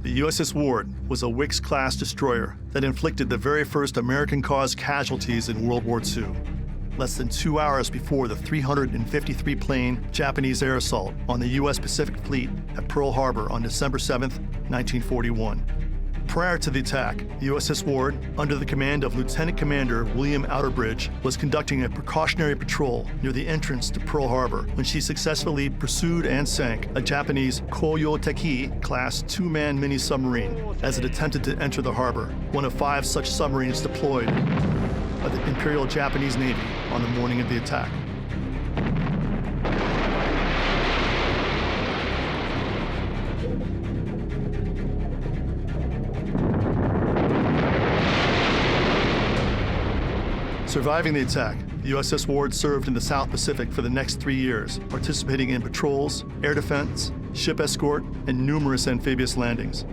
The USS Ward was a Wicks-class destroyer that inflicted the very first American-caused casualties in World War II. Less than 2 hours before the 353-plane Japanese air assault on the U.S. Pacific Fleet at Pearl Harbor on December 7, 1941. Prior to the attack, the USS Ward, under the command of Lieutenant Commander William Outerbridge, was conducting a precautionary patrol near the entrance to Pearl Harbor when she successfully pursued and sank a Japanese Koyoteki-class two-man mini-submarine as it attempted to enter the harbor, one of 5 such submarines deployed by the Imperial Japanese Navy on the morning of the attack. Surviving the attack, the USS Ward served in the South Pacific for the next 3 years, participating in patrols, air defense, ship escort, and numerous amphibious landings.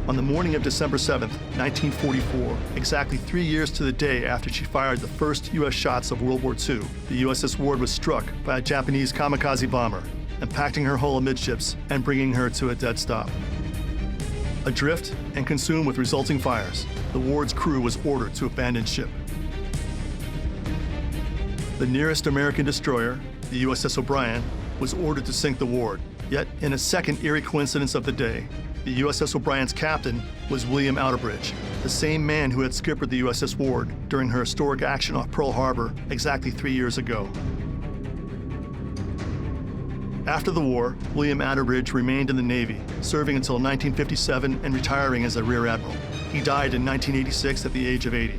On the morning of December 7, 1944, exactly 3 years to the day after she fired the first U.S. shots of World War II, the USS Ward was struck by a Japanese kamikaze bomber, impacting her hull amidships and bringing her to a dead stop. Adrift and consumed with resulting fires, the Ward's crew was ordered to abandon ship. The nearest American destroyer, the USS O'Brien, was ordered to sink the Ward. Yet, in a second eerie coincidence of the day, the USS O'Brien's captain was William Outerbridge, the same man who had skippered the USS Ward during her historic action off Pearl Harbor exactly 3 years ago. After the war, William Outerbridge remained in the Navy, serving until 1957 and retiring as a Rear Admiral. He died in 1986 at the age of 80.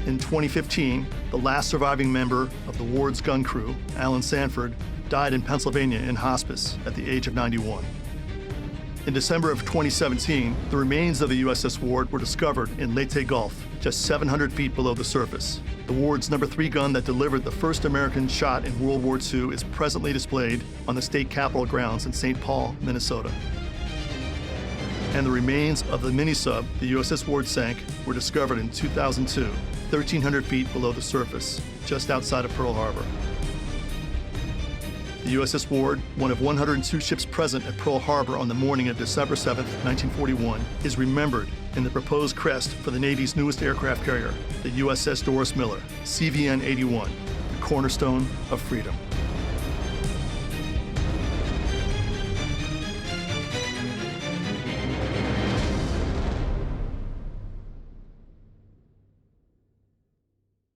In 2015, the last surviving member of the Ward's gun crew, Alan Sanford, died in Pennsylvania in hospice at the age of 91. In December of 2017, the remains of the USS Ward were discovered in Leyte Gulf, just 700 feet below the surface. The Ward's No. 3 gun that delivered the first American shot in World War II is presently displayed on the state capitol grounds in St. Paul, Minnesota. And the remains of the mini-sub the USS Ward sank were discovered in 2002, 1,300 feet below the surface, just outside of Pearl Harbor. The USS Ward, one of 102 ships present at Pearl Harbor on the morning of December 7, 1941, is remembered in the proposed crest for the Navy's newest aircraft carrier, the USS Doris Miller, CVN-81, the cornerstone of freedom.